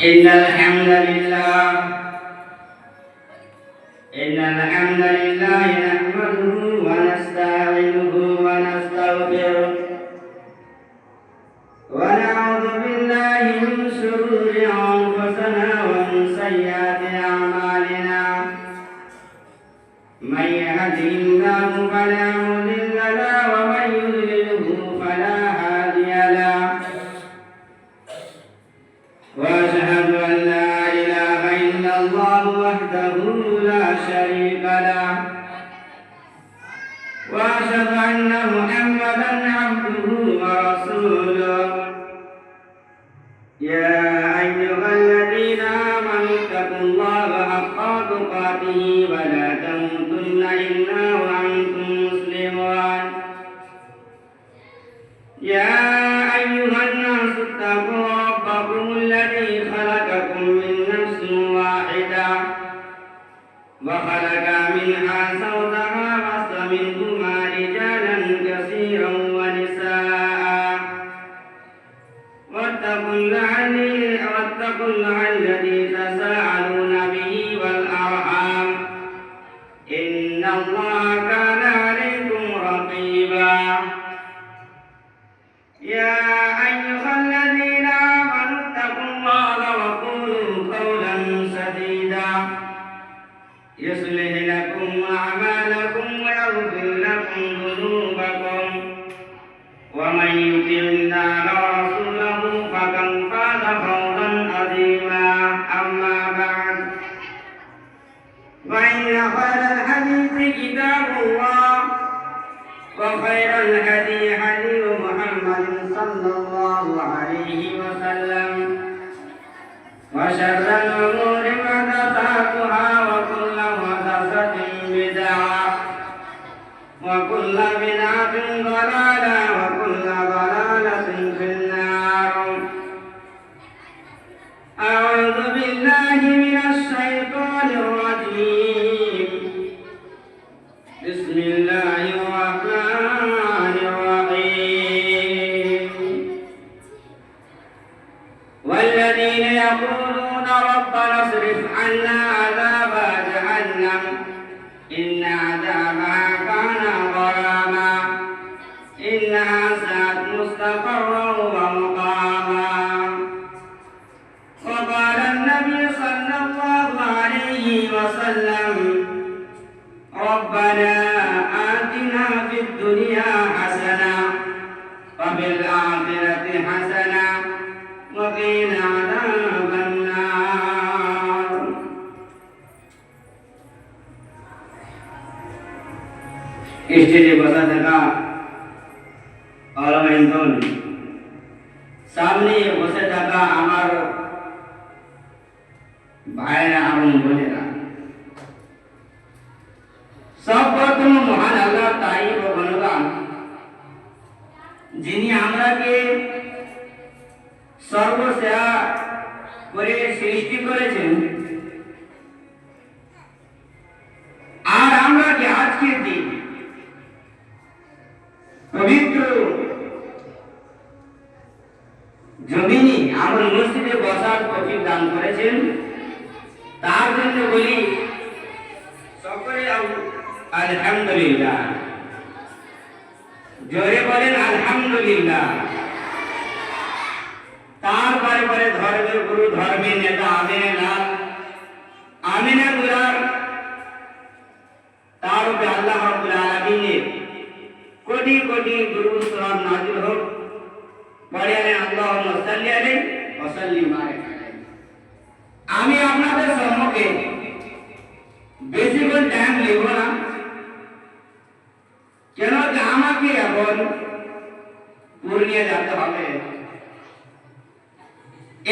إن الحمد لله نحمده ونستعينه ونستغفره ونعوذ بالله من شرور أنفسنا ومن سيئات أعمالنا من يهده الله فلا مضل له ومن يضلله فلا هادي له وأشهد أن لا إله إلا الله وحده لا شريك له وأشهد أن محمدا عبده ورسوله يا أيها الذين آمنوا اتقوا الله حق تقاته ولا تموتن إلا وأنتم مسلمون يا أيها الناس اتقوا ربكم الذي خلقكم من نفس واحدة وخلق منها زوجها وبث منهما رجالا كثيرا ونساء واتقوا الله الذي تساءلون به والأرحام إن الله كان عليكم رقيبا يا أيها الذين آمنوا اتقوا الله وقولوا قولا سديدا يصلح لكم أعمالكم ويغفر لكم ذنوبكم ومن يطع الله ورسوله فقد فاز فوزا عظيما أما بعد فإن خير الحديث كتاب الله وخير الهدي هدي محمد صلى الله عليه وسلم وشر الأمور محدثاتها وكل محدثة بدعة وكل بدعة ضلالة وكل ضلالة في النار أعوذ بالله من الشيطان الرجيم بسم الله الرحمن الرحيم والذين يقولون ربنا اصرف عنا عذاب جهنم إن عذابها كان غراما إنها ساءت مستقرا ومقاما وقال النبي صلى الله عليه وسلم ربنا آتنا في الدنيا حسنة وفي الآخرة حسنة وقنا عذاب النار স্টেজে বসা থাকা অলমাইন্দন সামনে বসে থাকা আমার ভাইরা এবং বোনেরা সর্বপ্রথম মহান আল্লাহ তারিফ ও গুণগান যিনি আমরাকে সর্বসেরা করে সৃষ্টি করেছেন আর আমরা যে আজকের দিন পবিত্র জমিনে আমার মসজিদে বসার তৌফিক দান করেছেন তার জন্য বলি সকলে আলহামদুলিল্লাহ জোরে বলেন আলহামদুলিল্লাহ তারপরে পরে ধর্মের গুরু ধর্মের নেতা আমিনা গুলার তার উপরে আল্লাহ রাব্বুল আলামিনের কোটি কোটি দুরূদ সালাম নাযিল হোক পড়েন আল্লাহুম্মা সাল্লি আলাইহি ওয়া সাল্লিম আলাইহি আমি আপনাদের সম্মুখে বেশি করে টাইম নেব না কেন যে আমাকে এখন পূর্ণিয়া যেতে হবে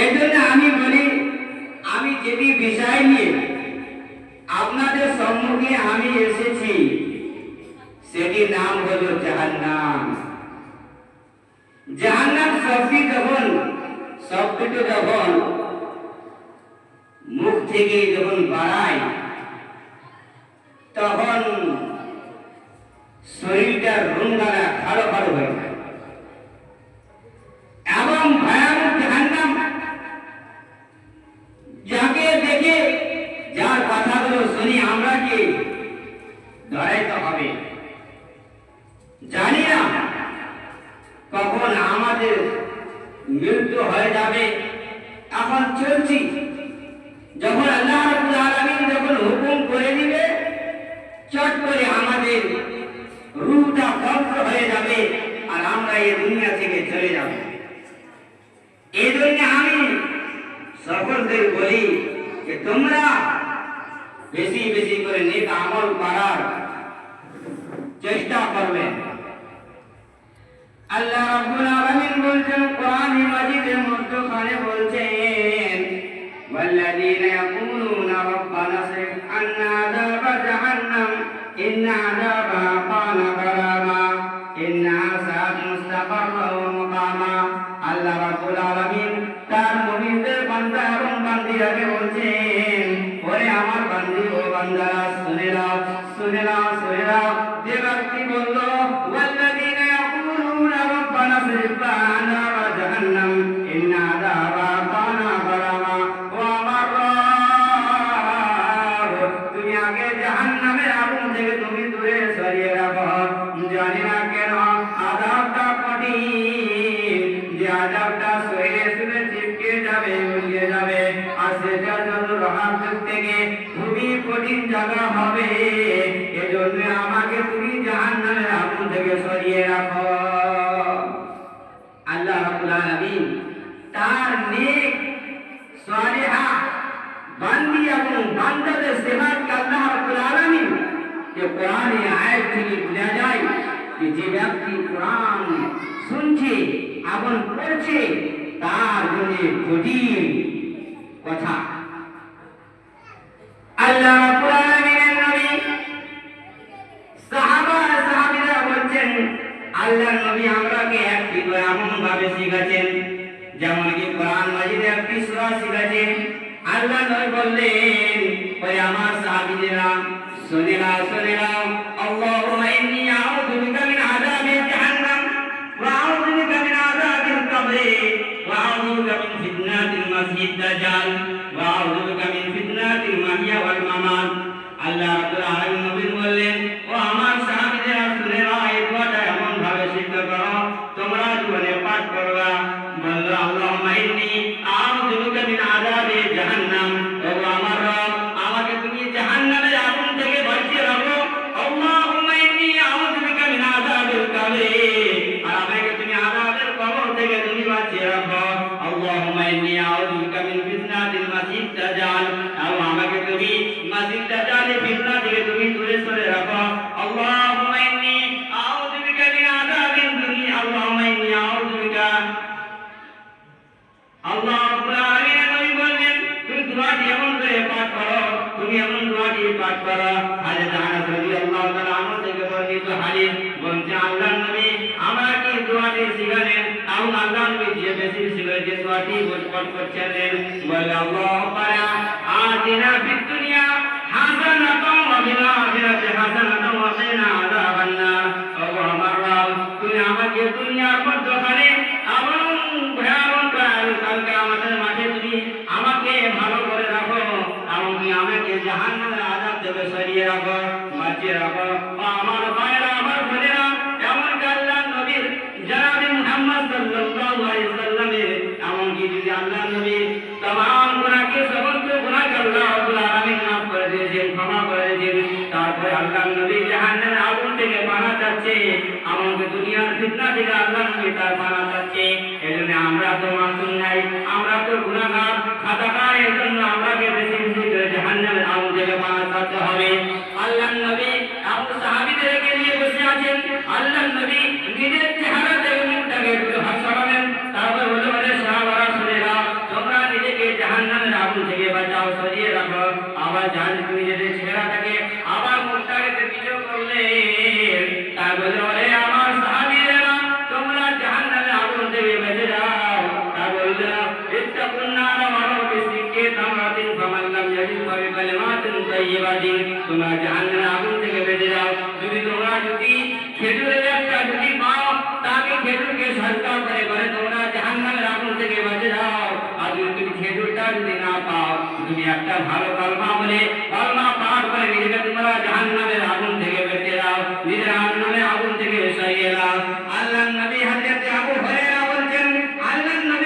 এর জন্য আমি বলি আমি যেটি বিষয় নিয়ে আপনাদের সম্মুখে আমি এসেছি সেটির নাম হলো জাহান্নাম। জাহান্নাম শব্দটি যখন মুখ থেকে যখন বাড়ায় তখন শরীরটা রুঙ্গালা খাড়ো খাড়ো হয়ে যায় এবং ভয়ানক জাহান্নাম মৃত্যু হয়ে যাবে। এখন চলছি, যখন আল্লাহ রাব্বুল আলামিন যখন হুকুম করে দিবে, চট করে আমাদের রূহটা ধ্বংস হয়ে যাবে আর আমরা এই দুনিয়া থেকে চলে যাব। এই জন্য আমি সকলদের বলি যে তোমরা বেশি বেশি করে নেক আমল করার চেষ্টা করবেন। আল্লাহ রাব্বুল আলামিন বলছেন কোরআন মাজিদের মধ্যখানে বলছেন ওয়াল্লাযীনা ইয়াকুলুনা রাব্বানা সরিফ আন্না আযাবা জাহান্নাম ইন্না আযাবাহা কানা গারামা ইন্নাহা সাআত মুস্তাকাররা ওয়া মুকামা। আল্লাহ রাব্বুল আলামিন তার মুমিনদের বান্দা এবং বান্দীদেরকে বলছেন, ওরে আমার বান্দী ও বান্দারা শুনে নাও, শুনে নাও, শুনে নাও। যে ব্যক্তি বলল ওয়াল্লাযীনা ইয়াকুলুনা রাব্বানা সরিফ আন্না আযাবা জাহান্নাম ইন্না আযাবাহা কানা গারামা, ও আমার রব তুমি আগে জাহান্নামের আগুন থেকে তুমি দূরে সরিয়ে রাখো। জানি না কেন আযাবটা কঠিন, যে আযাবটা শরীরে শুনে চিপকে যাবে, উড়িয়ে যাবে, আর সেটা যত রহমত থেকে খুবই কঠিন জায়গা হবে। এজন্য আমাকে তুমি জাহান্নামের আগুন থেকে সরিয়ে রাখো। আল্লাহ রাব্বুল আলামিন তার নেক সালিহা বান্দি এবং বান্দাদের সেবাকে আল্লাহ রাব্বুল আলামিন যে কোরআনে আয়াত থেকে বোঝা যায় যে ব্যক্তি কোরআন শুনছে এবং পড়ছে তার জন্য কঠিন কথা। আল্লাহ রাব্বুল আলামিনের নবী সাহাবীরা বলছেন আল্লাহর নবী আমরাকে একটি করে এমন ভাবে শিখাচ্ছেন যেমন কি কোরআন মাজিদে একটি সূরা শিখাচ্ছেন। আল্লাহ নবী বললেন, ওই আমার সাহাবীরা শুনে নাও, শুনে নাও। আল্লাহুম্মা ইন্নী আউযু বিকা মিন আযাবি জাহান্নাম ওয়া আউযু বিকা মিন আযাবিল কবরি ওয়া আউযু বিকা মিন ফিতনাতিল মাসিহিদ দাজ্জাল ওয়া আউযু বিকা মিন ফিতনাতিল মাহইয়া ওয়াল মামাত। আল্লাহ রাব্বুল আলামিন নবী বললেন, ও আমার সাহাবীরা শুনে নাও, এই দোয়াটা এমন ভাবে সিদ্ধ করো তোমরা জীবনে পাঠ করবা। বলল আল্লাহুম্মা ইন্নী আউযু বিকা মিন আযাবি জাহান্নাম, ও আমার রব আমাকে তুমি জাহান্নামের আগুন থেকে বাঁচিয়ে রাখো। আল্লাহুম্মা ইন্নী আউযু বিকা মিন আযাবিল কবরি, আর আমাকে তুমি আযাবের কবর থেকে তুমি বাঁচিয়ে রাখো। আল্লাহুম্মা ইন্নী আউযু বিকা মিন ফিতনাতিল মাসিহিদ দাজ্জাল, আর আমাকে তুমি মাসিহিদ দাজ্জালের ফিতনা থেকে তুমি দূরে সরে রাখো। আল্লাহুম্মা ইন্নী আউযু বিকা মিন আযাবিদ দুনিয়া, আল্লাহুম্মা ইন্নী আউযু বিকা। আল্লাহ রাব্বুল আলামিন নবী বললেন, তুমি দোয়াটি এমন করে পাঠ করো, তুমি এমন দোয়াটি পাঠ করো। হযরত আনাস রাদিয়াল্লাহু তাআলা আনহু থেকে বর্ণিত হাদিস বলছে আল্লাহর নবী আমাকে দোয়াটি শিখালেন এবং আল্লাহর নবী যে বেশি শিখালেন যে দোয়াটি পাঠ করছিলেন, বলে আল্লাহুম্মা আতিনা ফিদ দুনিয়া হাসানাতাও ওয়া ফিল আখিরাতি হাসানাতাও ওয়া কিনা আযাবান নার। ও আমার রব তুমি আমাকে দুনিয়ার মধ্যখানে এবং ভয়াবহ কালকে আমাদের মাঝে তুমি আমাকে ভালো করে রাখো এবং তুমি আমাকে জাহান্নামের আযাব থেকে সরিয়ে রাখো, বাঁচিয়ে রাখো। ও আমার ভাইরা, আমার বোনেরা, এমনকি আল্লাহর নবীর জনাবে মুহাম্মদ সাল্লাল্লাহু আলাইহি ওয়াসাল্লামের এমনকি যদি আল্লাহর নবী तमाम গুনাহকে সমস্ত গুনাহকে আল্লাহ রাব্বুল আলামিন মাফ করে দিয়েছেন, ক্ষমা করে দিয়েছেন। তারপরে আল্লাহর নবী জাহান্নামের আগুন থেকে পানা চাচ্ছে, আমাকে দুনিয়ার ফিতনা থেকে আল্লাহর নবী তার পানা চাচ্ছে। এজন্য আমরা তো মাসুম নাই, আমরা তো গুনাহগার খাতাকার, এজন্য আমাকে বেশি বেশি করে জাহান্নামের আগুন থেকে পানা চাইতে হবে। আল্লাহর নবী আবু সাহাবীদেরকে নিয়ে বসে আছেন, আল্লাহর নবী নিজের চেহারা থেকে মুখটাকে একটু হাসাবেন, তারপরে বলে বলে সাহাবারা শুনে নাও, তোমরা নিজেকে জাহান্নামের আগুন থেকে বাঁচাও, সরিয়ে রাখো। আবার জাহান তুমি নিজেদের চেহারাটাকে আবার মুখটাকে কিছু করলে তার বলে বলে আমার সাহাবীরা তোমরা জাহান্নামের আগুন থেকে বেঁচে যাও। তা বললো ইত্তাকুন নার ওয়ালাউ বিসিক্কি তামরাতিন ফামান লাম ইয়াজিদ ফাবিকালিমাতিন তাইয়্যিবাতিন, তোমরা জাহান্নামের আগুন থেকে বেঁচে যাও। যদি খেজুরের একটা যদি পাও তাকে খেজুরকে সরকার করে করে তোমরা জাহান্নামের আগুন থেকে বেঁচে যাও। আর যদি খেজুরটা যদি না পাও, তুমি একটা ভালো কলমা বলে কলমা পাঠ করে নিজেকে তোমরা জাহান্নামের আগুন থেকে বেঁচে যাও, নিজের জাহান্নামের আগুন থেকে সরিয়ে নাও। আল্লাহর নবী হযরত আবু হুরায়রা বলছেন, আল্লাহর নবী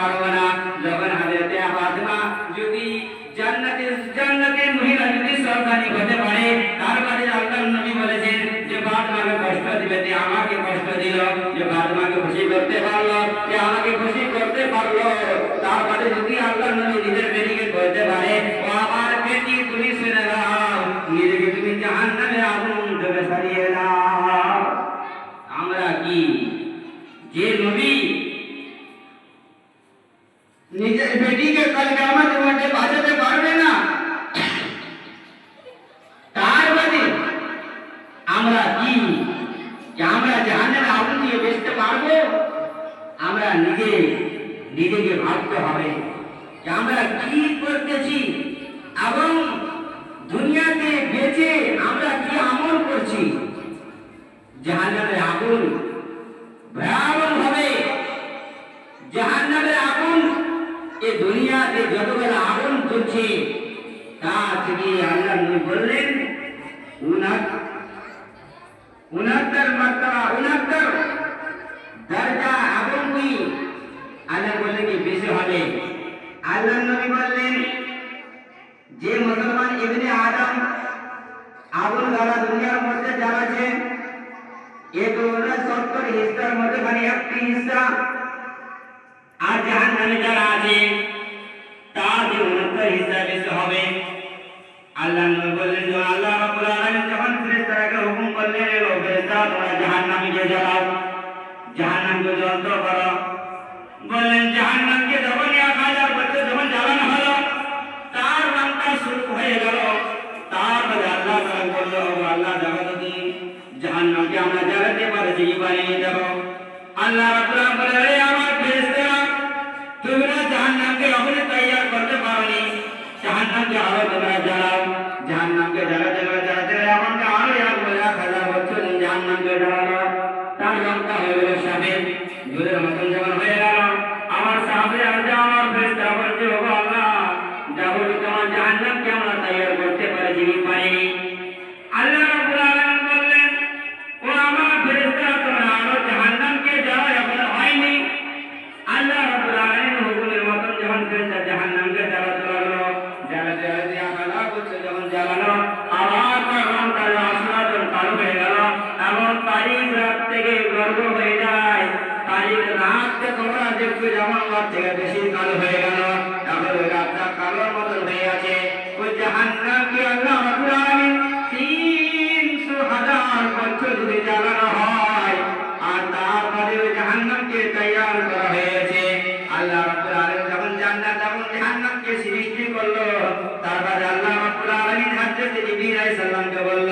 পারবো না। যখন হযরতে ফাতেমা যদি জান্নাতের মহিলা যদি সন্তানি হতে পারে, তারপরে আল্লাহর নবী বলেছেন যে ফাতেমাকে কষ্ট দিবে, যে আমাকে কষ্ট দিল, যে ফাতেমাকে খুশি করতে পারলো, যে আমাকে খুশি করতে পারলো, তারপরে যদি আল্লাহর নবী নিজের বেটিকে বলতে পারে, ও আমার বেটি তুমি শুনে নাও, নিজেকে তুমি জাহান্নামের আগুন থেকে সরিয়ে নাও। আমরা কি যে নবী নিজের বেটিকে কাল কিয়ামতের মাঠে বাঁচাতে পারবে না, তার বাদে আমরা কি আমরা জাহান্নামের আগুন দিয়ে বাঁচতে পারবো? আমরা নিজেকে ভাবতে হবে যে আমরা কি করতেছি এবং দুনিয়াতে বেঁচে আমরা কি আমল করছি। জাহান্নামের আগুন ভয়াবহ হবে। জাহান্নামের আগুন এই দুনিয়াতে যতগুলো আগুন জ্বলছে তা থেকে আল্লাহ নবী বললেন 69 দরজা আগুন কি আল্লাহ বললেন কি বেশি হবে। আল্লাহ নবী বললেন যে মুসলমান ইবনে আদম আগুন দ্বারা দুনিয়ার মধ্যে জ্বালাছে, এ তো 70 হিস্সার মধ্যে মানে একটি হিস্সা, আর জাহান্নামে যারা আছে তার যে 69 হিস্সা বেশি হবে। আল্লাহ নবী বললেন যে আল্লাহ রাব্বুল আলামিন যখন ফেরেশতাকে হুকুম করলেন, এ ফেরেশতা তোমরা জাহান্নামীকে জ্বালাও, জাহান্নামকে জ্বলতে করো। বললেন জাহান্নামকে যখন 1000 বছর যখন জ্বালানো হলো, তার রান্না শুরু হয়ে গেল। তারপরে আল্লাহ তাআলা বলল, আল্লাহ জাহান্নামী জাহান্নামকে আমরা জ্বালাতে পারছি কি পারিনি দেখো। আল্লাহ রাব্বুল আলামিন বলে, আরে আমার ফেরেশতারা তোমরা জাহান্নামকে এখনো তৈয়ার করতে পারোনি, জাহান্নামকে আরো তোমরা জ্বালাও। জাহান্নামকে জ্বালাতে আমাকে আরো 1000 বছর জাহান্নামকে জ্বালানো। তার রংটা হয়ে গেল সাপের দুধের মতন যখন হয়ে গেল, আমার সামনে আসে আমার ফেরেশতা বলছে, ও আল্লাহ যাবো তোমার জাহান্নামকে আমরা তৈয়ার করতে পারছি কি পারিনি। আল্লাহ রাব্বুল আলামিন বললেন, ও আমার ফেরেশতা তোমরা আরো জাহান্নামকে জ্বালাও, এখনো হয়নি। আল্লাহ রাব্বুল আলামিন হুকুমের মতন যখন ফেরেশতা জাহান্নামকে জ্বালাতে লাগলো, জ্বালাতে আল্লাহ বলছে যখন জ্বালানো, আবার তার রংটা আসমানের কালো হয়ে গেল, এবং তারিখ রাত থেকে গর্ব হয়ে যায়। তারিখ রাতকে তোমরা দেখছো যেমন রাত থেকে বেশি কালো হয়ে গেল, এখন ওই রাতটা কালোর মতন হয়ে আছে। ওই জাহান্নামকে আল্লাহ রাব্বুল আলামিন 300,000 বছর যদি জ্বালানো হয়, আর তারপরে ওই জাহান্নামকে তৈয়ার করা হয়েছে। আল্লাহ রাব্বুল আলামিন যখন জান্নাত এবং জাহান্নামকে সৃষ্টি করলো, তারপরে আল্লাহ রাব্বুল আলামিন হযরত জিবরীল আলাইহিস সালামকে বলল,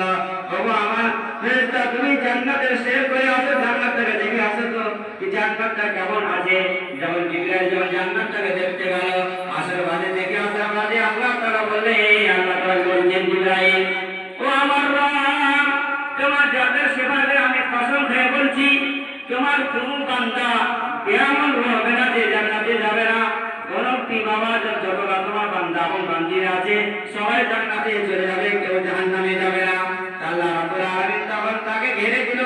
ওগো আমার ফেরেশতা তুমি জান্নাতের সৈর করে আসো, জান্নাত থেকে দেখে আসো তো কি জান্নাতটা কেমন আছে। যখন জিবরীল যখন জান্নাতটাকে দেখতে গেল, আসার বাদে দেখে আসার বাদে আল্লাহ তাআলা বললেন, এই আল্লাহ তাআলা বলছেন জিবরাইল, ও আমার রব, তোমার যাদের সেবাতে আমি কসম খেয়ে বলছি, তোমার কোনো বান্দা এমন হবে না যে জান্নাতে যাবে না। বরংটি বাবা যতটা তোমার বান্দা এবং বান্দিরা আছে সবাই জান্নাতে চলে যাবে, কেউ জাহান্নামে যাবে না। আল্লাহ রাব্বুল আলামিন তখন তাকে ঘিরে দিল,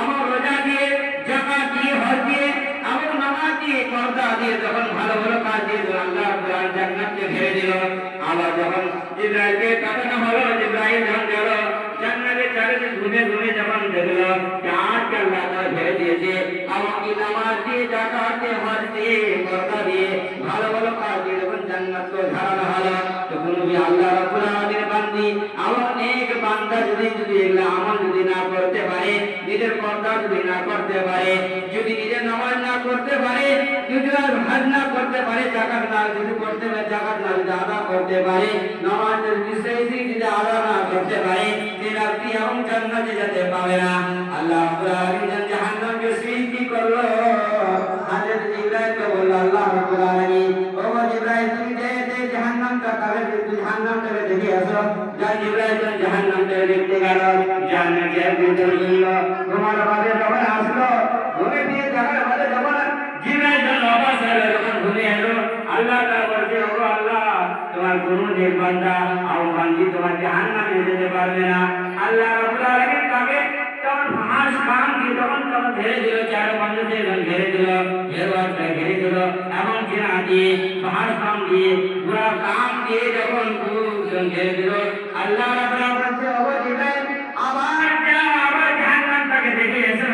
আমার রোজা দিয়ে, যাকাত দিয়ে, হজ দিয়ে, এবং নামাজ দিয়ে, পর্দা দিয়ে, যখন ভালো ভালো কাজ দিয়ে আল্লাহ রাব্বুল আলামিন জান্নাতকে ঘিরে দিল। আবার যখন জিবরাইলকে পাঠানো হলো, জিবরাইল যখন গেল জান্নাতের চারিদিকে ঘুরে ঘুরে যখন দেখলো যে আজকে আল্লাহ তাআলা ঘিরে দিয়েছে, আমাকে নামাজ দিয়ে, যাকাত দিয়ে, হজ দিয়ে, পর্দা দিয়ে, ভালো ভালো কাজ দিয়ে যখন জান্নাতকে ধারণা হলো, তখন নবী আল্লাহ রাব্বুল আলামিনের বান্দি আমার নেক বান্দা যদি এগুলা আমল যদি না করতে পারে, নিজের পর্দা যদি না করতে পারে, যদি নিজের নামাজ না করতে পারে, যদি হজ না করতে পারে, যাকাত না যদি করতে পারে, যাকাত না যদি আদা করতে পারে, নামাজ যদি যদি আদা না করতে পারে, সে ব্যক্তি এবং জান্নাতে যেতে পাবে না। আল্লাহ রাব্বুল আলামিন জাহান্নামকে সৃষ্টি করলো। হযরত জিবরাইলকে বলল আল্লাহ রাব্বুল আলামিন, ও জিবরাইল তুমি যে জাহান্নামটাকে দেখে আসো। জিবরাইল জাহান্নামটাকে দেখতে গেল, জান্নাতের ভিতরে গেল, তোমার বাদে যখন আসলো, ঘুরে দিয়ে দেখার বাদে যখন জিবরাইল যখন ঘুরে এলো, আল্লাহ তাআলা বলছে, ও আল্লাহ তোমার কোনো নেক বান্দা আর বান্দি তোমার জাহান্নামে যেতে পারবে না। আল্লাহ রাব্বুল আলামিন তাকে তখন হাস কান দিয়ে তখন ছেড়ে দিল, 4-5 মানুষে ঘিরে দিল, ঘেরওয়াটা ঘিরে দিল, এবং ঘেরা দিয়ে পাহাড় কাম দিয়ে পুরা কাম দিয়ে যখন ঘিরে দিল, আল্লাহ রাব্বুল আলামিন অবদিবেন আবার জাহান্নামটাকে দেখে এসো,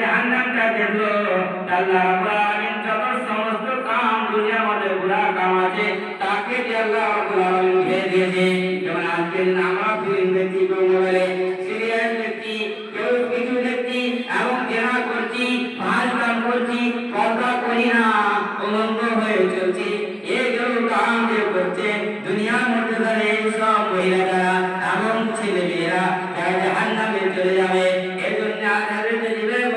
জাহান্নামটা দেখলো, আল্লাহ রাব্বুল আলামিন যত সমস্ত কাম দুনিয়ার মধ্যে পুরা কাম আছে তাকে যে আল্লাহ রাব্বুল আলামিন ঘিরে দিয়েছে। যেমন আজকের আমরা ফিল্ম দেখছি, মোবাইলে সিরিয়াল দেখছি, কেউ কিছু দেখছি এবং জেনা করছি, পাঁচ কাম করছি, পর্দা করি না, উলঙ্গ হয়ে চলছি, এইগুলো কাম যে করছে দুনিয়ার মধ্যে ধরে সব মহিলারা এবং ছেলে মেয়েরা তারা জাহান্নামে চলে যাবে। এই জন্য হযরত জিবরাইল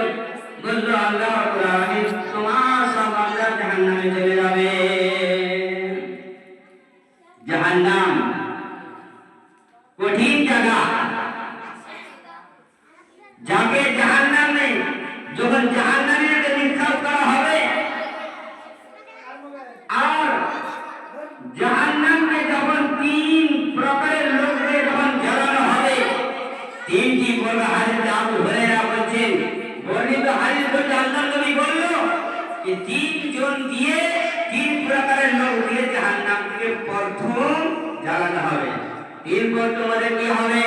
বলল আল্লাহ রাব্বুল আলামিন তোমার সব বান্দা জাহান্নামে চলে যাবে। জাহান্নাম কঠিন জায়গা, যাকে জাহান্নামে যখন জাহান্নামীকে নিক্ষেপ করা হবে আর জাহান্নামকে যখন তিন প্রকারের লোককে যখন জ্বালানো হবে, তিনটি বড় হাদিস আবু হুরায়রা বলেন, বর্ণিত হাদিস বলতে আল্লাহ নবী বলল যে তিনজন দিয়ে তিন প্রকারের লোক দিয়ে জাহান্নাম থেকে প্রথম জ্বালানো হবে। তিন প্রথমে কি হবে?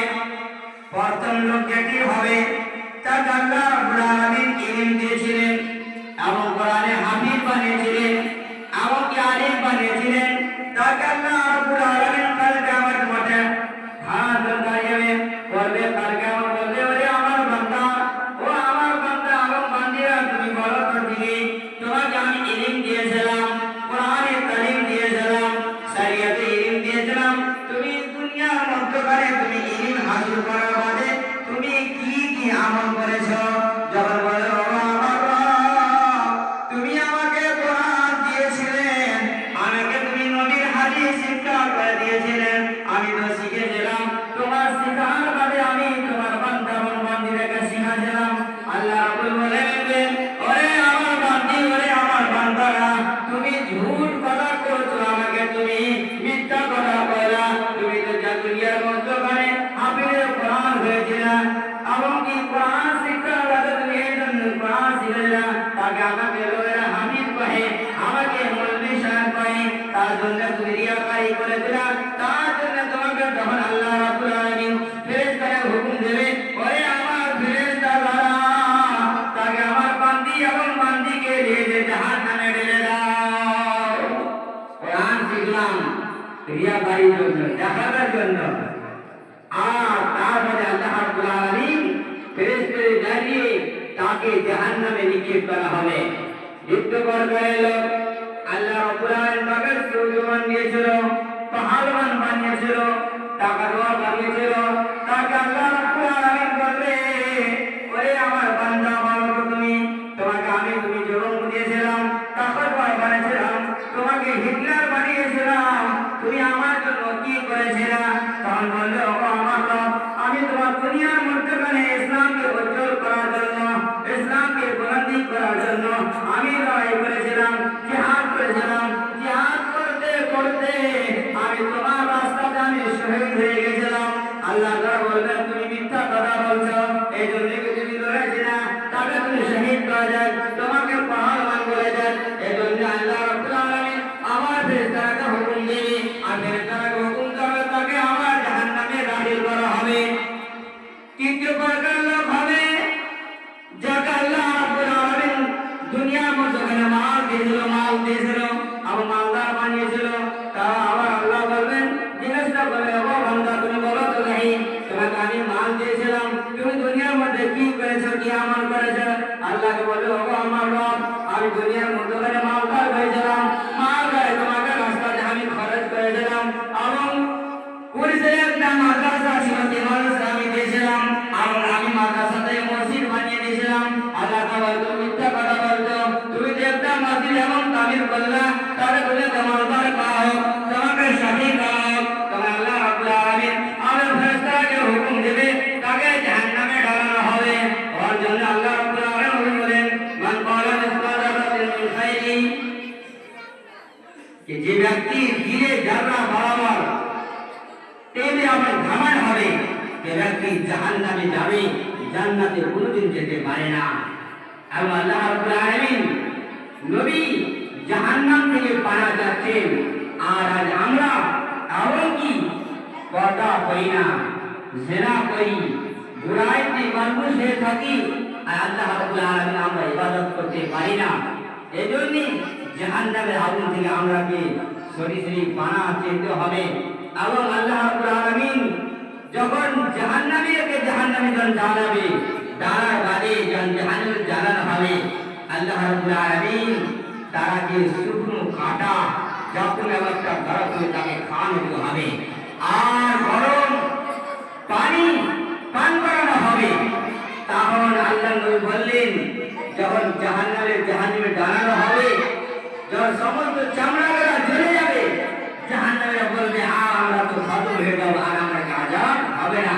প্রথম লোক যেটি হবে তাকে আল্লাহ রাব্বুল আলামিন ইলম দিয়েছিলেন এবং কোরআনে হাফিজ বানিয়েছিলেন এবং আলিম বানিয়েছিলেন, তাকে আল্লাহ রাব্বুল আলামিন কাল কিয়ামত মাঠে হাত দাঁড়িয়ে বলবে, কাল কিয়ামত বলবে, ওরে আমার বান্দা, ও আমার বান্দা এবং বান্দিরা, তুমি বলো তো দিদি, তোমাকে আমি ইলম দিয়েছিলাম, কোরআনে তালিম দিয়েছিলাম, শরীয়তে ইলম দিয়েছিলাম, তুমি দুনিয়ার মধ্যখানে তুমি ইলম হাসিল করার বাদে তুমি কি কি আমল করেছো? যখন বলে তুমি আমাকে কোরআন দিয়েছিলেন, আমাকে তুমি নবীর হাদিস শিক্ষা করে দিয়েছিলেন, আমি তো শিখেছিলাম, তোমার শিখার বাদে আমি তোমার বান্দা এবং বান্দীদেরকে শিখাছিলাম। আল্লাহ রাব্বুল বলেন, ওরে আমার বান্দী, ওরে আমার বান্দারা, তুমি ঝুট কথা করছো, আমাকে তুমি মিথ্যা কথা বলা, তুমি তো দুনিয়ার মধ্যখানে হাফিজে কোরআন হয়েছিল এবং কি কোরআন শিক্ষার বাদে তুমি এই জন্য কোরআন শিখেছিলা, তাকে আমাকে লোকেরা হাফিজ কহে, আমাকে মৌলভী সাহেব কহে, তার জন্য তুমি রিয়াকারি করেছিলা, তার জন্য তোমাকে যখন আল্লাহ রাব্বুল আলামিন ফেরেশতাকে হুকুম দেবে, ওরে আমার ফেরেশতারা তাকে আমার বান্দী এবং বান্দীকে নিয়ে যে জাহান্নামে ঢেলে দাও। কোরআন শিখলাম রিয়াকারির জন্য, দেখাবার জন্য, আর তারপরে আল্লাহ রাব্বুল আলামিন ফেরেশতাদের জানিয়ে তাকে জাহান্নামে নিক্ষেপ করা হবে। যুদ্ধ করবে লোক আল্লাহ রাব্বুল আলামিন তাকে সুজমান দিয়েছিল, পাহাড়বান বানিয়েছিল, টাকাওয়ালা বানিয়েছিল, তাকে আল্লাহ রাব্বুল আলামিন বলবে, ওরে আমার বান্দা, বলো তুমি, তোমাকে আমি তুমি জন্ম দিয়েছিলাম, টাকাওয়ালা বানিয়েছিলাম, তোমাকে হিটলার বানিয়েছিলাম, তুমি আমার জন্য কি করেছিলা? তখন বললো, ও আমার রব, আমি তোমার দুনিয়ার মধ্যখানে ইসলামকে উজ্জ্বল করার জন্য, ইসলামকে বুলন্দি করার জন্য আমি লড়াই করেছিলাম, জিহাদ করেছিলাম, জিহাদ করতে করতে আমি তোমার রাস্তাতে আমি শহীদ হয়ে গেছিলাম। আল্লাহ তাআলা বলবেন, তুমি মিথ্যা কথা বলছো, এই জন্য কি তুমি লড়াইছি না, তাকে তুমি শহীদ করা যায়, তোমাকে পাহাড়বান বলে যায়। এই জন্য আল্লাহ রাব্বুল আলামিন আমার ফেরেশতাকে হুকুম দেবে, আর ফেরেশতাকে হুকুম করবে, তাকে আমার জাহান্নামে দাখিল করা হবে। তৃতীয় প্রকার লোক হবে যাকে আল্লাহ রাব্বুল আলামিন দুনিয়ার মধ্যে মাল দিয়েছিল এবং মালদার বানিয়েছিল, তা আবার আল্লাহ বলবেন, জিজ্ঞাসা করবে, ও বান্দা, তুমি বলো তো দেখি, তোমাকে আমি মাল দিয়েছিলাম, তুমি দুনিয়ার মধ্যে কি করেছো, কি আমল করেছো? আল্লাহকে বলে, ও আমার রব, আমি দুনিয়ার মধ্যে মালদার হয়েছিলাম, মালদারে তোমাকে রাস্তাতে আমি খরচ করেছিলাম এবং পুলিশের একটা মাদ্রাসা ছিল, আমি দিয়েছিলাম এবং আমি মাদ্রাসাতে মসজিদ বানিয়ে দিয়েছিলাম। আল্লাহ তাআলা তুমি মিথ্যা কথা বলছো, তুমি যে একটা মসজিদ এবং তামির করলা, তাহলে তুমি মালদার কাও, তোমাকে সঠিক কাও, তখন আল্লাহ রাব্বুল আলামিন আমার ফেরেশতাকে হুকুম দেবে, তাকে জাহান্নামে ঢালানো হবে। ওর জন্য আল্লাহ রাব্বুল আলামিন বলেন, মান ক্বালা মিসকালা যারাতিন মিন খাইরিন, যে ব্যক্তি দিলে যারা বরাবর তেলে আমার ধামান হবে, সে ব্যক্তি জাহান্নামে যাবে, জান্নাতে কোনোদিন যেতে পারে না। এবং আল্লাহ রাব্বুল আলামিন নবী জাহান্নাম থেকে পানা যাচ্ছেন, আর আজ আমরা এমনকি পর্দা করি না, জিনা করি, বুরাইতে মানুষ হয়ে থাকি, আর আল্লাহ রাব্বুল আলামিন আমরা ইবাদত করতে পারি না। এজন্য জাহান্নামের আগুন থেকে আমরাকে সরাসরি পানা চেতে হবে। এবং আল্লাহ রাব্বুল আলামিন যখন জাহান্নামীকে জাহান্নামে যখন জ্বালাবে, তার বাদে যখন জাহান্নামে জ্বালানো হবে, আল্লাহ রাব্বুল আলামিন তারাকে শুকনো কাটা যখন একটা গরম করে তাকে খাওয়ানো হবে, আর গরম পানি পান করানো হবে। তখন আল্লাহ নবী বললেন, যখন জাহান্নামে জ্বালানো হবে, যখন সমস্ত চামড়াগুলো জ্বলে যাবে, জাহান্নামীরা বলবে আমরা তো খতম হয়ে যাবো, আর আমরা আযাব হবে না।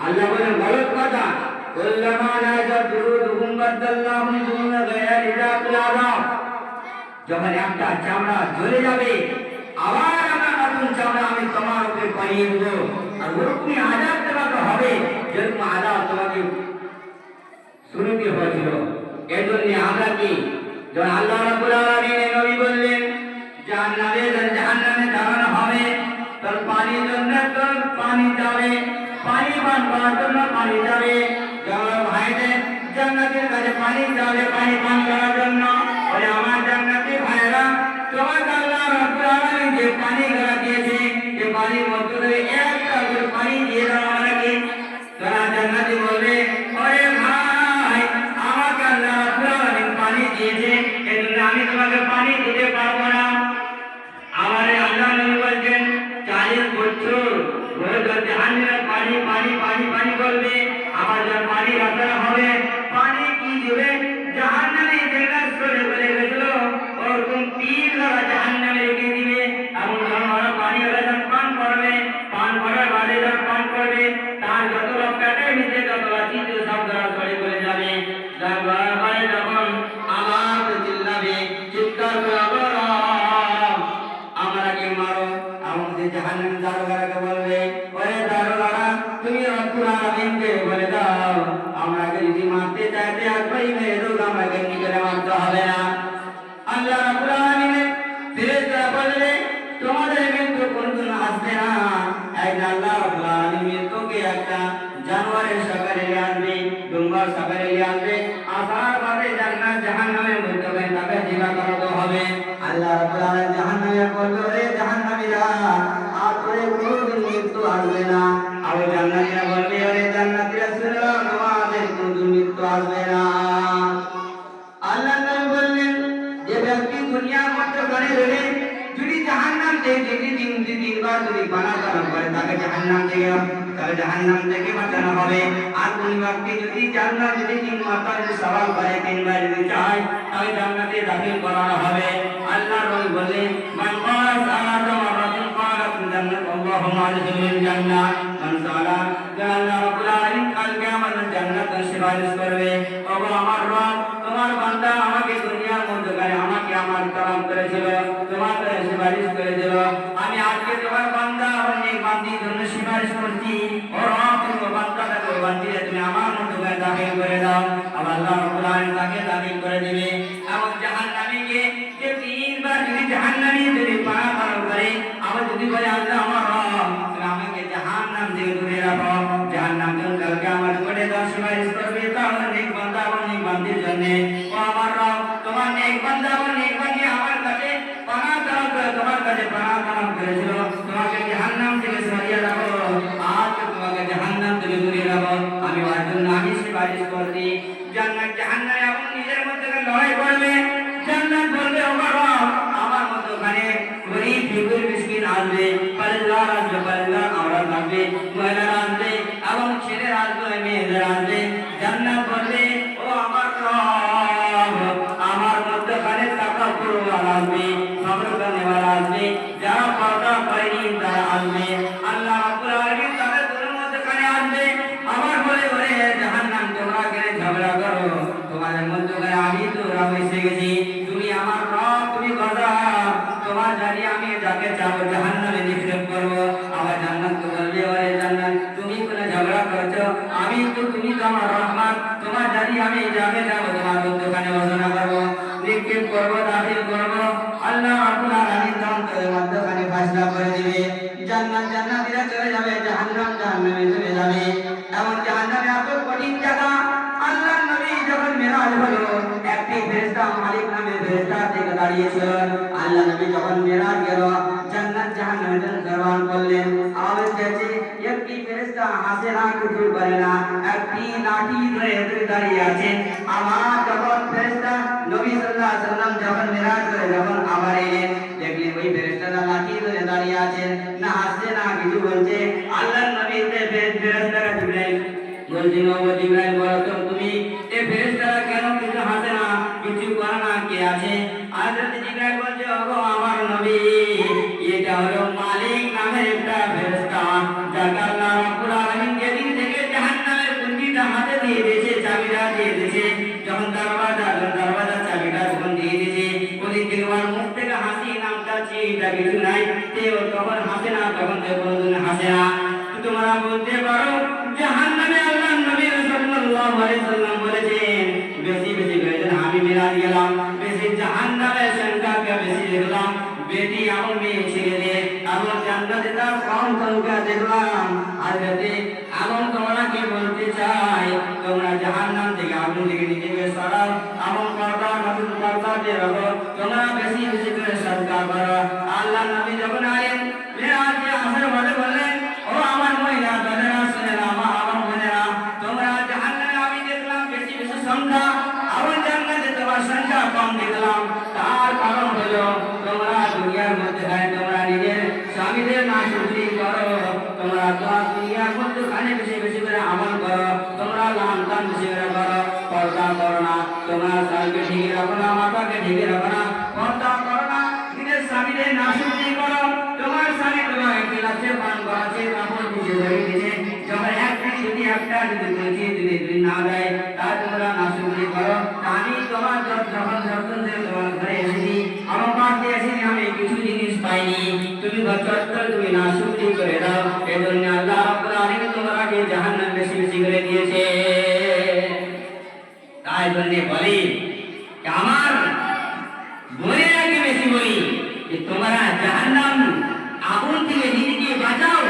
আল্লাহ বলেন গলত কথা, কুল্লামা নাজাত দুরুদুহুম বাদদাল্লাহুম দুনা গায়রা লিযাতিল আযাব। যখন একটা চামড়া জ্বলে যাবে, আবার আমরা নতুন চামড়া আমি তোমার উপরে পরিয়ে দেবো, আর ওরকমই আযাব তোমাকে হবে যেরকম আযাব তোমাকে শুরুতে হয়েছিল। এই জন্য আমরা কি, যখন আল্লাহ রাব্বুল আলামিন নবী বললেন জাহান্নামে দাঁড়ানো হবে, তার পানির জন্য পানি যাবে, পানি পান করার জন্য পানি যাবে। যেমন ভাইদের জান্নাতের কাছে পানি যাবে পানি পান করার জন্য, বলে আমার জান্নাতি ভাইরা, তোমার আল্লাহ রাব্বুল আলামিন যে পানি গড়া দিয়েছে, যে পানির মধ্যে থেকে একটা করে পানি দিয়ে দাও আমাকে। তারা জান্নাতি বলবে, ওরে ভাই, আমাকে আল্লাহ রাব্বুল আলামিন পানি দিয়েছে, এজন্য আমি তোমাকে পানি দিতে পারবো না। আমার আল্লাহ নবী বলছেন 40 বছর রোজ জাহান্নামে পানি পানি পানি পানি করবে, আবার যখন পানি রাখা হবে, পানি কি দিবে, জাহান্নামে যেটা সরে বলে গেছিল ওরকম 3 লড়া জাহান্নামে রেখে দিবে। এমন যখন পানি যখন পান করবে, পান করার বাদে যখন পান করবে, তার যতটা পেটের ভিতরে যতটা চিন্তা সব ধরা সরে বলে যাবে। যখন আবার চিল্লাবে, চিৎকার করে আমাকে মারো, এবং যে জাহান্নামে দারোগাকে বলবে, ওরে দারোগারা, তুমি রব্বুল আলামিনকে বলে দাও আমাকে যদি মারতে চাইতে একবারই মেরে দাও, আমাকে নিজেরা মারতে হবে না। আল্লাহ রাব্বুল আলামিন ফেরেশতারা বলবে, তোমাদের মৃত্যু কোনদিন আসবে না। একদিন আল্লাহ রাব্বুল আলামিন মৃত্যুকে একটা জানোয়ারের সাকারে নিয়ে আসবে, ডুম্বার সাকারে নিয়ে আসবে, আসার বাদে জান্নাত জাহান্নামের মধ্যে তাকে জিজ্ঞাসা করাতে হবে। আল্লাহ রাব্বুল আলামিন জাহান্নামে বলবে, ওরে জাহান্নামীরা, আর তোরে কোনদিন মৃত্যু আসবে না। আর জান্নাতীরা বলবে, ওরে জান্নাতীরা শুনো, তোমাদের কোনদিন মৃত্যু আসবে না। আল্লাহ নবী বললেন, যে ব্যক্তি দুনিয়ার মধ্যে ঘরে রয়ে যদি জাহান্নাম থেকে তিনবার যদি পানা করে, তাকে জাহান্নাম থেকে বাঁচানো হবে। আর কোন ব্যক্তি যদি জান্নাত যদি 3 মাত্রা যদি সওয়াল করে, 3বার যদি চায়, তাকে জান্নাতে দাখিল করানো হবে। আল্লাহ নবী বলেন, মান ক্বালা সালাতা মারাতিন ক্বালাত জান্নাত আল্লাহুম্মা আদখিলনিল জান্নাহ। মান সালা, আল্লাহ রাব্বুল আলামিন কাল কিয়ামতের জান্নাতে সুপারিশ করবে, ওগো আমার রব, তোমার বান্দা আমাকে দুনিয়ার মধ্যে আমাকে আমার কালাম করেছিল, তোমার কাছে সুপারিশ করেছিল, আমি আজকে তোমার বান্দা অনেক বান্দির জন্য সুপারিশ করছি, ও রব, তুমি বান্দাটাকে ওই বান্দিরে তুমি আমার মধ্যে দাখিল করে দাও। আবার আল্লাহ রাব্বুল আলামিন তাকে দাখিল করে দিবে। এবং জাহান্নামীকে যে 3বার যদি জাহান্নামী যদি পানা পান করে, আবার যদি বলে আল্লাহ আমার রব, তুমি আমাকে জাহান্নাম থেকে দূরে রাখো, জাহান্নাম থেকে কালকে আমার করে দাও, সুপারিশ করবে তাহলে নেক বান্দা এবং নেক বান্দির জন্য, ও আমার রব, তোমার নেক বান্দা এবং নেক বান্দি আমার কাছে পানা তালাব করে, তোমার কাছে পানা তালাব করেছিল, তোমাকে জাহান্নাম থেকে সরিয়ে রাখো, আজ তোমাকে জাহান্নাম থেকে দূরে রাখো, আমি ওর জন্য আমি সুপারিশ করছি। জান্নাত জাহান্নাম এবং নিজের মধ্যে লড়াই করবে। জান্নাত বলবে, ও রব, আমার মধ্যখানে গরীব ফকির মিসকিন আসবে, পরেশগার আসবে, পরেশগার আওরাত আসবে, মহিলারা আসবে, এবং ছেলেরা আসবে, মেয়েদের আসবে। জান্নাত বলবে, ও আমার রব, আমার মধ্যখানে তাকাব্বুরওয়ালা আসবে, সবর করনেওয়ালা আসবে, যারা পর্দা করেনি তারা আসবে। আল্লাহ রাব্বুল আলামিন তাদের দুটোর মধ্যখানে আসবে, আবার বলে, ওরে জাহান্নাম, তোমরা কেন ঝগড়া করো, তোমাদের মধ্যখানে আমি তো ওরা এসে গেছি, তুমি আমার রব, তুমি কথা, তোমার জানি আমি যাকে চাবো জাহান্নামে নিক্ষেপ করবো। আবার জান্নাত বলবে, ওরে জান্নাত, তুমি কোনো ঝগড়া করো করছো, আমি তো তুমি তো আমার রহমান, তোমার জানি আমি যাবে যাবো তোমার দোকানে বসনা করবো, নিক্ষেপ করবো, দাখিল করবো। আল্লাহ রাব্বুল আলামিন তোমাদের মধ্যখানে ফয়সালা করে দিবে। জান্নাত জান্নাতীরা চলে যাবে, জাহান্নাম জাহান্নামে চলে যাবে। এমন জাহান্নামে এত কঠিন জায়গা। আল্লাহ নবী যখন মেরাজ হলো, একটি ফেরেশতা মালিক নামে ফেরেশতা থেকে দাঁড়িয়েছিল। আল্লাহ নবী যখন মেরাজ গেল, জান্নাত জাহান্নামের দরবার করলেন, আওয়াজ দিয়েছে, একটি ফেরেশতা হাসে না, কিছু করে না, একটি লাঠি ধরে দাঁড়িয়ে আছে। আমার যখন ফেরেশতা নবী সাল্লাল্লাহু আলাইহি ওয়াসাল্লাম যখন মেরাজ করে যখন আবার এলেন, দেখলেন ওই ফেরেশতাটা লাঠি ধরে দাঁড়িয়ে আছে, না হাসছে না কিছু বলছে। আল্লাহ নবী ফেরেশতারা জিবরাইল বলছেন, ও জিবরাইল বলো তো তুমি এই ফেরেশতারা কেন কিছু হাসে না, কিছু করে না, কে আছে? হযরত জিবরাইল বলছে, ওগো আমার নবী, এটা হলো মালিক নামের একটা ফেরেশতা, যাকে আল্লাহ রাব্বুল আলামিন যেদিন থেকে জাহান্নামের কুঞ্চিটা হাতে দিয়ে দিয়েছে, চাবিটা দিয়ে দিয়েছে, যখন দরওয়াজার চাবিটা যখন দিয়ে দিয়েছে, ওদিন থেকে ওর মুখ থেকে হাসি নামটা চিন্তা কিছু নাই, কেউ তখন হাসে না, তখন কেউ কোনোদিন হাসে না। তোমরা বলতে পারো জাহান্নামে আল্লাহ নবী সাল্লাল্লাহু আলাইহি সাল্লাম বলেছেন, বেশি বেশি করে আমি মেরাজ গেলাম, বেশি জাহান্নামের সংখ্যা বেশি দেখলাম, বেটি এবং মেয়ে ছেলে এবং জান্নাতে তার কম সংখ্যা দেখলাম। আর যাতে এবং তোমাকে বলতে চাই, তোমরা জাহান্নাম থেকে আগুন থেকে নিজেকে সরাও এবং পর্দা দিয়ে রাখো, তোমরা বেশি বেশি করে সদকা করো। আল্লাহ নবী যখন আলেন মেরাজে আসার পরে বললেন, ও আমার মহিলা দাদারা, শুনে না আমার বোনেরা, তোমরা জাহান্নামে আমি দেখলাম বেশি বেশি সংখ্যা এবং জান্নাতে তোমার সংখ্যা কম দেখলাম। তার কারণ হলো তোমরা দুনিয়ার মধ্যে তোমরা নিজের স্বামীদের নাশুকরি করো, তোমরা দুনিয়ার মধ্যে বেশি বেশি করে আমল করো, তোমরা লান টান বেশি করে করো, পর্দা করো না, তোমরা স্বামীকে ঠিকই রাখো না, মাতাকে ঠিকই রাখো না, পর্দা করো না, নিজের স্বামীদের নাশুকরি করো। তোমার স্বামী তোমাকে কিলাসে পান করাচ্ছে, কাপড় পিছিয়ে ধরে দিয়েছে, যখন একদিন যদি একটা যদি বলছি যদি দুই না দেয়, তা তোমরা নাশুকরি করো। আমি তোমার যখন তোমার ঘরে এসেছি, আমার পাশে এসেছি, আমি কিছু জিনিস পাইনি, তুমি চট্টর তুমি নাশুকরি করে দাও, এজন্য আল্লাহ রাব্বুল আলামিন তোমাকে জাহান্নাম বেশি বেশি করে দিয়েছে। তাই জন্য বলি আমার বোনেরাকে বেশি বলি যে তোমরা জাহান্নাম আগুন থেকে নিজেকে বাঁচাও।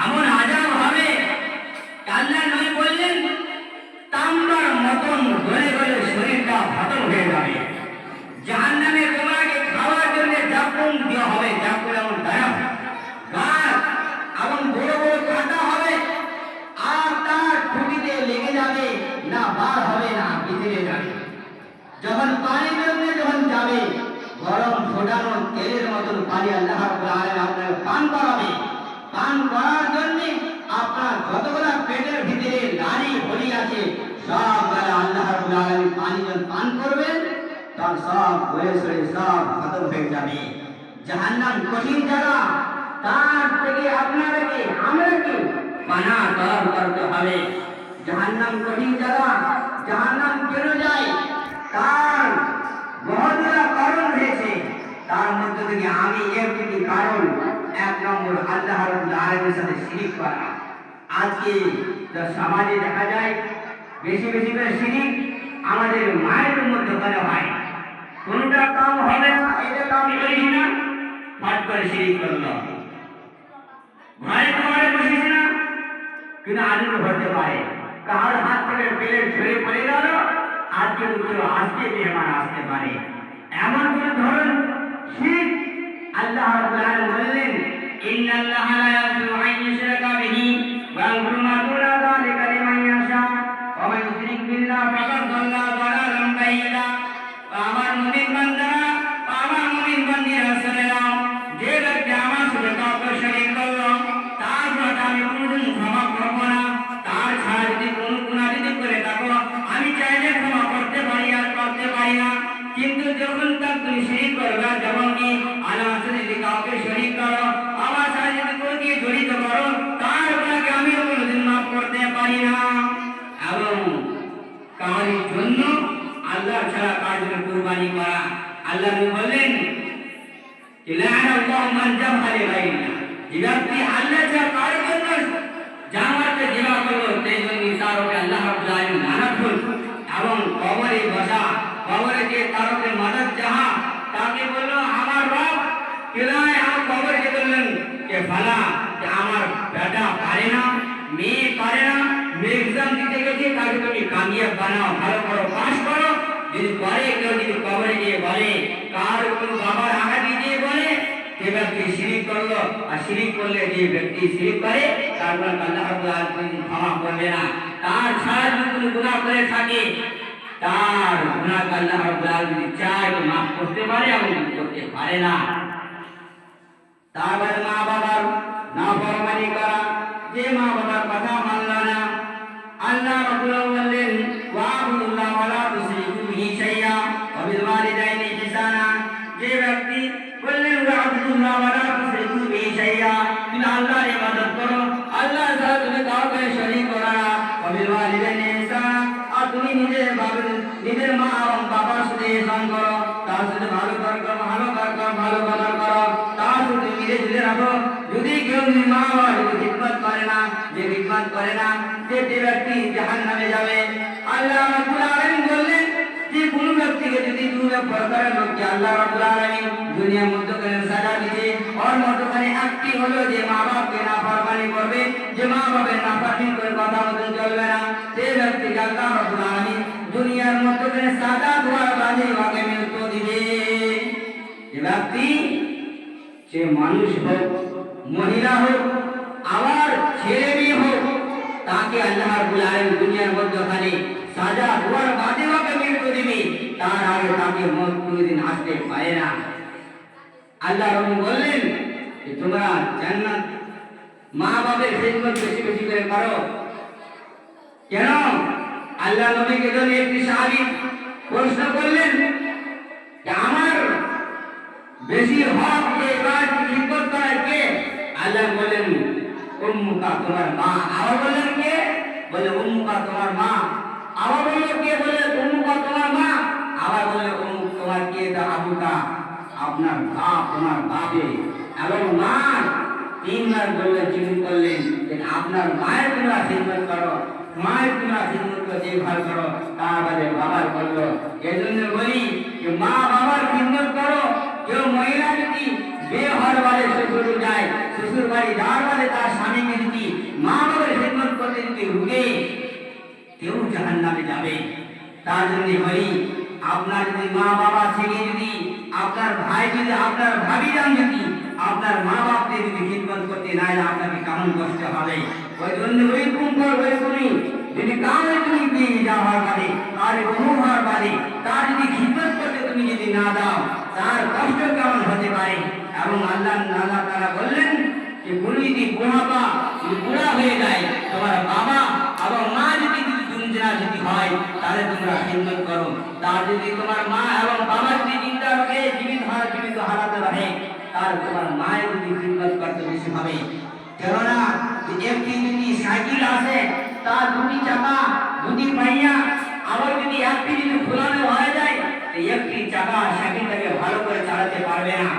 এমন আযাব হবে, আল্লাহ নবী বললেন, তাম্বার মতন গলে গলে শরীরটা ফাটল হয়ে যাবে। জাহান্নামে তোমাকে খাওয়ার জন্য জাকুম দেওয়া হবে, জাকুম এমন দায়া গাছ এবং বড় বড় কাঁটা হবে, আর তার ঠুটিতে লেগে যাবে, না বার হবে না, ভিতরে যাবে। যখন পানি বেরোবে, যখন যাবে, গরম ফোটানো তেলের মতন পানি আল্লাহ রাব্বুল আলামিন আপনাকে পান করাবে। পান করার জন্য আপনার যতগুলো পেটের ভিতরে নারী হলি আছে, সব আল্লাহ রাব্বুল আলামিন পানি যখন পান করবেন, তখন সব গলে সরে সব খতম হয়ে যাবে। জাহান্নাম কঠিন জায়গা, তার থেকে আপনাদেরকে আমাদেরকে পানা তলব করতে হবে। জাহান্নাম কঠিন জায়গা, জাহান্নাম কেন যায়, তার বহুতগুলো কারণ রয়েছে, তার মধ্যে থেকে আমি একটি কারণ, এক নম্বর আল্লাহ রাব্বুল আলামিনের সাথে শিরিক করা। আজকে সমাজে দেখা যায় বেশি বেশি করে শিরিক আমাদের মায়ের মধ্যে করা হয়। কোনটা কাম হবে না, এটা কাম করিস না, ফাট করে শিরিক করলো। ঘরে ঘরে বসিস না, কিন্তু আনন্দ হতে পারে, কার হাত থেকে প্লেট ছড়ে পড়ে গেল, আজকে দুটো আজকে মেহমান আসতে পারে, এমন কোন ধরন শিরক আল্লাহ রাব্বুল আলামিন বললেন, ইন্নাল্লাহা লা ইয়াগফিরু আন ইউশরাকা বিহি ওয়া ইয়াগফিরু মা দুনা যালিকা লিমান ইয়াশা ওয়া মান ইউশরিক বিল্লাহি ফাকাদ দাল্লা দালালান বায়ীদা। আমার মুমিন বান্দারা, আমার মুমিন বান্দীরা শুনে নাও, যে ব্যক্তি আমার সাথে কাউকে শরীক করলো, তার প্রতি আমি কোনদিন ক্ষমা করব না। তার ছাড়া যদি কোনো গুনাহ যদি করে থাকো, আমি চাইলে ক্ষমা করতে পারি আর করতে পারি না। কিন্তু যখন তার তুমি শিরিক করবে, যখন কি আমার সাথে যদি কাউকে শরীক করো, আমার সাথে যদি কোনো কি জড়িত করো, তার গুনাহকে আমি কোনোদিন মাফ করতে পারি না। এবং কার জন্য আল্লাহ ছাড়া কার জন্য কুরবানি করা, আল্লাহ বললেন, লা'নাল্লাহু মান যাবহা লিগাইরিল্লাহ, যে ব্যক্তি আল্লাহ ছাড়া কার জন্য জামাতে জিবা কারোকে মাদক চাহা তাকে বললো আমার রব কেলায় আমার কবরকে বললেন যে ফালা যে আমার বেটা পারে না মেয়ে পারে না মেয়ে এক্সাম দিতে গেছে তাকে তুমি কামিয়াব বানাও ভালো করো পাস করো যদি পারে কেউ যদি কবরে গিয়ে বলে কার কোনো বাবার আঘাতি দিয়ে বলে যে ব্যক্তি শিরিক করলো আর শিরিক করলে যে ব্যক্তি শিরিক করে তারপর আল্লাহ রাব্বুল আলামিন ক্ষমা করবে না তার ছাড়া যদি কোনো গুনাহ করে থাকে তার গুনাহ আল্লাহ রাব্বুল আলামিন চায় তো মাফ করতে পারে এবং করতে পারে না তারপর মা বাবার নাফরমানি করা যে মা বাবার কথা মানল না আল্লাহ রাব্বুল আলামিন বললেন ওয়াবুদুল্লাহ ওয়ালা তুশরিকু বিহি শাইআ ওয়া বিল ওয়ালিদাইনি ইহসানা যে ব্যক্তি বললেন ওয়াবুদুল্লাহ ওয়ালা তুশরিকু বিহি শাইআ তুমি আল্লাহর ইবাদত করো আল্লাহর সাথে তুমি কাউকে শরীক করো না ওয়া বিল ওয়ালিদাইনি ইহসানা আর তুমি নিজের মা এবং বাবার সাথে ইহসান করো তার সাথে ভালো ব্যবহার করো তার সাথে মিলে ঝুলে রাখো যদি কেউ মা বাবার খিদমত করে না যে খিদমত করে না যে ব্যক্তি জাহান্নামে যাবে আল্লাহ রাব্বুল আলামিন বললেন যে কোন ব্যক্তিকে যদি দুটো প্রকারের লোককে আল্লাহ রাব্বুল আলামিন দুনিয়ার মধ্যে করে সাজা দিতে ওর মধ্যখানে একটি হলো যে মা বাপকে নাফরমানি করবে যে মা বাবার নাফরমানি করে কথা মতন চলবে না সেই ব্যক্তিকে আল্লাহ রাব্বুল আলামিন দুনিয়ার মধ্যে করে সাজা দেওয়ার বাদে ওকে মৃত্যু দিবে যে ব্যক্তি সে মানুষ হোক মহিলা হোক আবার ছেলে মেয়ে হোক তাকে আল্লাহ রাব্বুল আলামিন দুনিয়ার মধ্যখানে সাজা দেওয়ার বাদে ওকে মৃত্যু দিবে তার আগে তাকে মত কোনোদিন আসতে পারে না আল্লাহ রাব্বুল বললেন যে তোমরা জান্নাত মা বাবার খিদমত বেশি বেশি করে করো কেন আল্লাহ নবীকে যখন একটি সাহাবী প্রশ্ন করলেন যে আমার বেশি হক যে কাজ খিদমত করার কে আল্লাহ বললেন উম্মুকা তোমার মা আবার বললেন কে বলে উম্মুকা তোমার মা আবার বলল কে বলে উম্মুকা তোমার মা আবার বলে উম্মুক তোমার কে তা আবুকা আপনার বাপ তোমার বাপে এবং মা তিনবার বললে চিন্তা করলেন যে আপনার মায়ের তোমরা খিদমত করো মায়ের তোমরা খিদমত করে দেখভাল করো তারপরে বাবার করলো এই জন্য বলি যে মা বাবার খিদমত করো কেউ মহিলা যদি বিয়ে হওয়ার বাদে শ্বশুর যায় শ্বশুর বাড়ি যাওয়ার বাদে তার স্বামীকে যদি মা বাবার খিদমত করতে যদি রুখে কেউ জাহান্নামে যাবে তার জন্য বলি আপনার যদি মা বাবা থেকে যদি আপনার ভাই যদি আপনার ভাবিরাম যদি আপনার মা বাপকে যদি খিদমত করতে না যায় আপনাকে কেমন কষ্ট হবে ওই জন্য ওইরকম করবে তুমি যদি কাউকে তুমি দিয়ে যাওয়ার বাদে তার বহু হওয়ার বাদে তার যদি খিদমত করতে তুমি যদি না দাও তার কষ্ট কেমন হতে পারে এবং আল্লাহ তাআলা বললেন যে কোনো যদি বুড়া হয়ে যায় তোমার বাবা এবং মা যদি দুজনা যদি হয় তাহলে তোমরা খিদমত করো তার যদি তোমার মা এবং বাবা যদি জিন্দা রহে জীবিত হারাতে রহে তার তোমার মায়ের যদি খিদমত করতে বেশি হবে কেননা একটি যদি সাইকেল আছে তার দুটি চাকা দুটি পাইয়া আবার যদি একটি যদি খোলানো হয়ে যায় একটি চাকা সাইকেলটাকে ভালো করে চালাতে পারবে না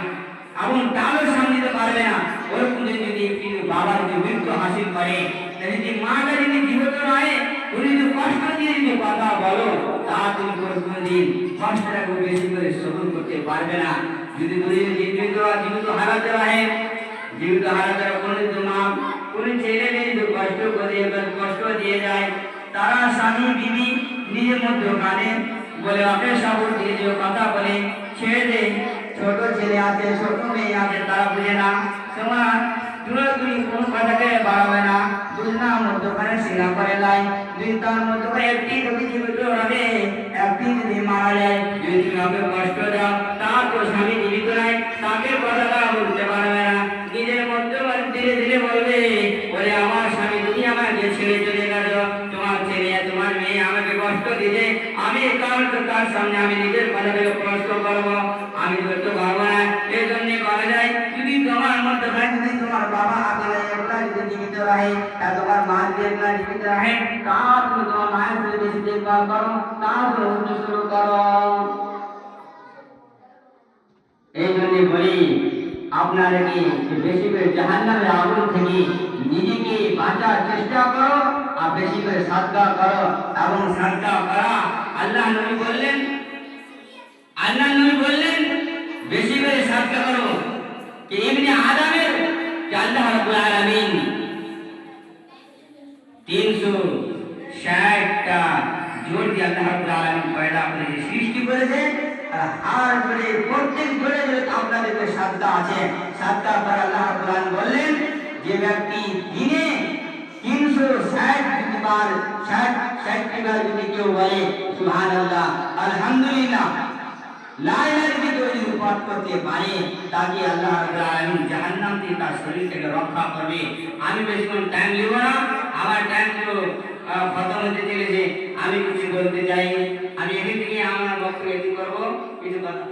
এবং ডালও সামনে দিতে পারবে না ওরকম যদি একটি বাবা যদি মৃত্যু হাসিল করে যদি মাটা যদি জীবিত রয়ে উনি যদি কষ্ট দিয়ে যদি কথা বলো তা তুমি কোনোদিন কষ্টটাকে বেশি করে সহ্য করতে পারবে না যদি জীবিত হারাতে রহে জীবিত হারাতে কোনোদিন মা কোনো ছেলে মেয়ে যদি কষ্ট দিয়ে যায় তারা স্বামী বিবি নিজের মধ্যে কানে বলে আপনি সাবর দিয়ে যে কথা বলে ছেড়ে দে ছোট ছেলে আছে ছোট মেয়ে আছে তারা বুঝে না তোমার তুমি কোন কথাকে বাড়াবে না বুঝনা মধ্যখানে সিনা করে লাই দুই তার মধ্যে একটি যদি জীবিত রবে একটি যদি মারা যায় যদি তুমি আমাকে কষ্ট দাও তার তো স্বামী জীবিত নাই তাকে কথাটা বলতে পারবে না নিজের মধ্যে ধীরে ধীরে বলবে বলে আমার স্বামী তুমি আমাকে ছেড়ে চলে গেল তোমার ছেলে তোমার মেয়ে আমাকে কষ্ট দিলে আমি তার সামনে আমি নিজের কথাটাকে কষ্ট করবো আমি করতে পারবো না এই জন্য বলা যায় যদি তোমার মধ্যে যদি তোমার বাবা আগে একলা যদি জীবিত রাহে আর তোমার মা যদি একলা জীবিত রাহে তার তুমি তোমার মায়ের সাথে বেশি দেখভাল করো তার শুরু করো এই জন্য বলি আপনারা কি বেশি করে জাহান্নামের আগুন থেকে নিজেকে বাঁচার চেষ্টা করো আর বেশি করে সাদকা করো এবং সাদকা করা আল্লাহ নবী বললেন আল্লাহ নবী বললেন বেশি করে সাদকা করো कि इब्ने आदमेर कि अल्लाह रब्बुल आलामीन 360টা জোড় দিয়ে আল্লাহ রব্বুল আলামিন পয়দা করে যে সৃষ্টি করেছে আর হার করে প্রত্যেক জোড়ে জোড়ে আপনাদের সাদকা আছে সাদকা পর আল্লাহ রব্বুল আলামিন বললেন যে ব্যক্তি দিনে 360 বার 60 বার যদি কেউ বলে সুবহানাল্লাহ আলহামদুলিল্লাহ লা ইলাহা ইল্লাল্লাহ পাঠ করতে পারে তাকে আল্লাহ রাব্বুল আলামিন জাহান্নাম থেকে তার শরীর থেকে রক্ষা করবে। আমি বেশিক্ষণ টাইম নেব না, আমার টাইম তো খতম হতে চলেছে। আমি কিছু বলতে চাই, আমি এখান থেকে আমার বক্তব্য এটি করবো কিছু কথা।